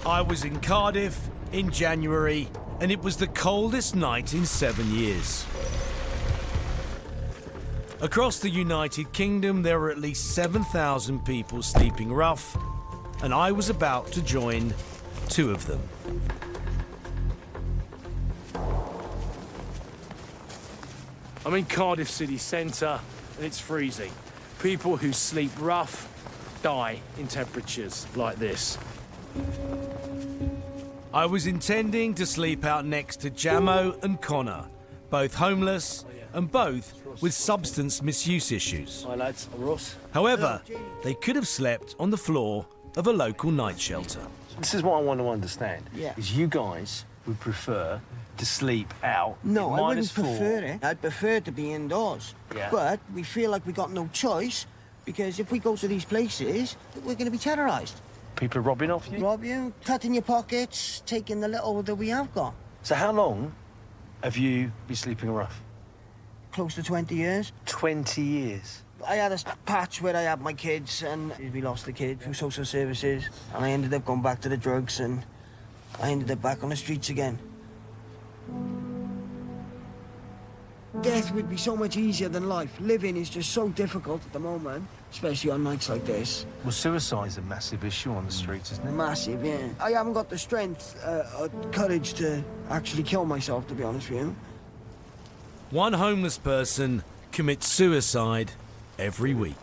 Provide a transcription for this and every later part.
I was in Cardiff in January, and it was the coldest night in 7 years. Across the United Kingdom, there were at least 7,000 people sleeping rough, and I was about to join 2 of them. I'm in Cardiff city centre, and it's freezing. People who sleep rough die in temperatures like this. I was intending to sleep out next to Jamo and Connor, both homeless and both with substance misuse issues. Hi lads, I'm Ross. However, they could have slept on the floor of a local night shelter. This is what I want to understand. Yeah. Is you guys would prefer to sleep out No, in I wouldn't -4. prefer it. I'd prefer to be indoors. Yeah. But we feel like we got no choice because if we go to these places, we're going to be terrorised. People are robbing off you? Rob you, cutting your pockets, taking the little that we have got. So how long have you been sleeping rough? Close to 20 years. 20 years. I had a patch where I had my kids and we lost the kid through social services and I ended up going back to the drugs and I ended up back on the streets again. Death would be so much easier than life. Living is just so difficult at the moment, especially on nights like this. Well, suicide's a massive issue on the streets, isn't it? Massive, yeah. I haven't got the strength or courage to actually kill myself, to be honest with you. One homeless person commits suicide every week.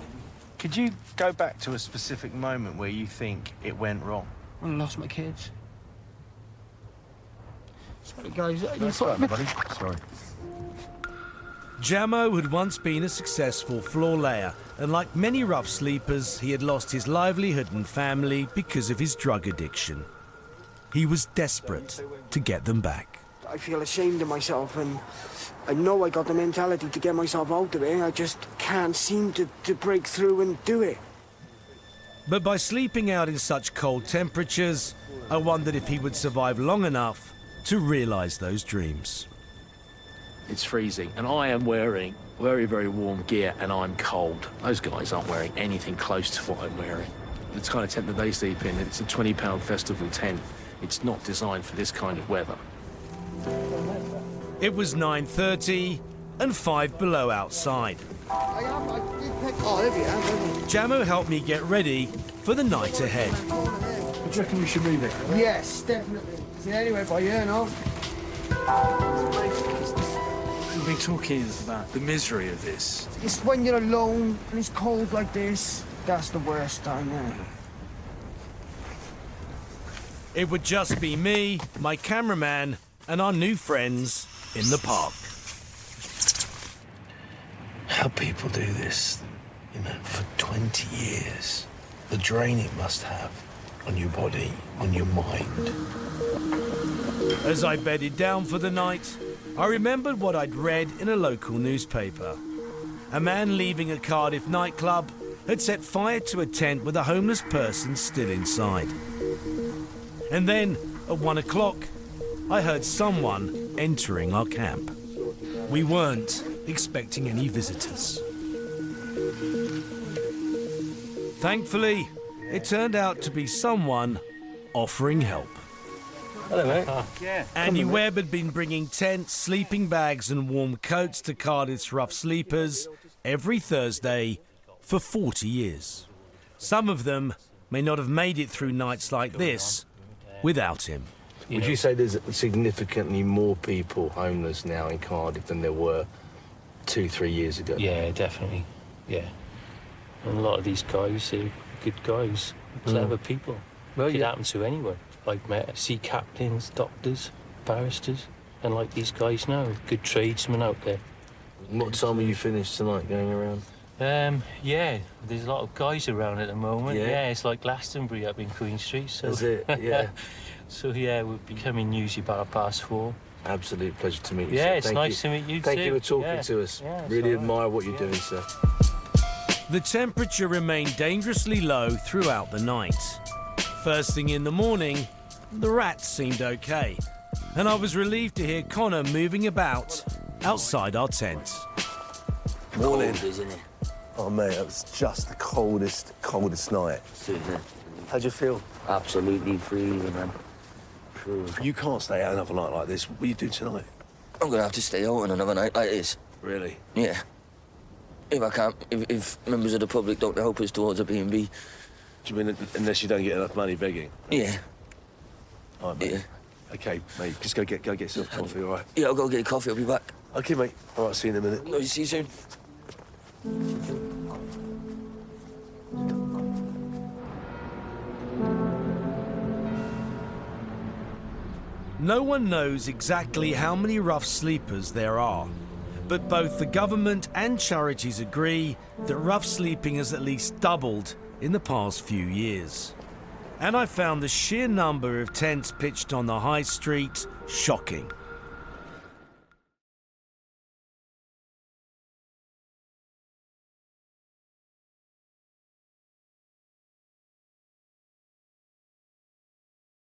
Could you go back to a specific moment where you think it went wrong? When I lost my kids. Sorry, guys. Sorry, buddy. Sorry. Jamo had once been a successful floor layer, and like many rough sleepers, he had lost his livelihood and family because of his drug addiction. He was desperate to get them back. I feel ashamed of myself, and I know I got the mentality to get myself out of it. I just can't seem to break through and do it. But by sleeping out in such cold temperatures, I wondered if he would survive long enough to realise those dreams. It's freezing, and I am wearing very, very warm gear, and I'm cold. Those guys aren't wearing anything close to what I'm wearing. The kind of tent that they sleep in, it's a £20 festival tent. It's not designed for this kind of weather. It was 9:30 and 5 below outside. Jamo helped me get ready for the night ahead. Do you reckon we should move it? Yes, definitely. Is there anywhere by here, no? We've been talking about the misery of this. It's when you're alone and it's cold like this. That's the worst time, yeah. It would just be me, my cameraman, and our new friends in the park. How people do this, you know, for 20 years. The drain it must have on your body, on your mind. As I bedded down for the night, I remembered what I'd read in a local newspaper. A man leaving a Cardiff nightclub had set fire to a tent with a homeless person still inside. And then, at 1 o'clock, I heard someone entering our camp. We weren't expecting any visitors. Thankfully, it turned out to be someone offering help. Hello, mate. Andy Webb had been bringing tents, sleeping bags and warm coats to Cardiff's rough sleepers every Thursday for 40 years. Some of them may not have made it through nights like this without him. Would you say there's significantly more people homeless now in Cardiff than there were 2-3 years ago? Yeah, definitely. Yeah. And a lot of these guys are good guys, clever people. Well, It could yeah. happen to anyone. I've met sea captains, doctors, barristers, and like these guys now, good tradesmen out there. What time are you finished tonight going around? Yeah, there's a lot of guys around at the moment. Yeah? Yeah, it's like Glastonbury up in Queen Street. So. Is it? Yeah. So yeah, we'll be coming usually about 4:30. Absolute pleasure to meet you, Yeah, sir. it's Thank nice you. to meet you Thank too. you for talking Yeah. to us. Yeah, it's Really all right. admire what you're doing, sir. The temperature remained dangerously low throughout the night. First thing in the morning, the rats seemed okay, and I was relieved to hear Connor moving about outside our tent. Morning. Cold, isn't it? Oh, mate, it was just the coldest night. Isn't it? How'd you feel? Absolutely freezing, man. You can't stay out another night like this. What are you doing tonight? I'm gonna have to stay out on another night like this. Really? Yeah. If I can't, if members of the public don't help us towards a B&B. Do you mean unless you don't get enough money begging? Yeah. All right, mate. Yeah. Okay, mate, just go get yourself coffee, all right? Yeah, I'll go get a coffee, I'll be back. Okay, mate. All right, see you in a minute. No, see you soon. No one knows exactly how many rough sleepers there are, but both the government and charities agree that rough sleeping has at least doubled in the past few years. And I found the sheer number of tents pitched on the high street shocking.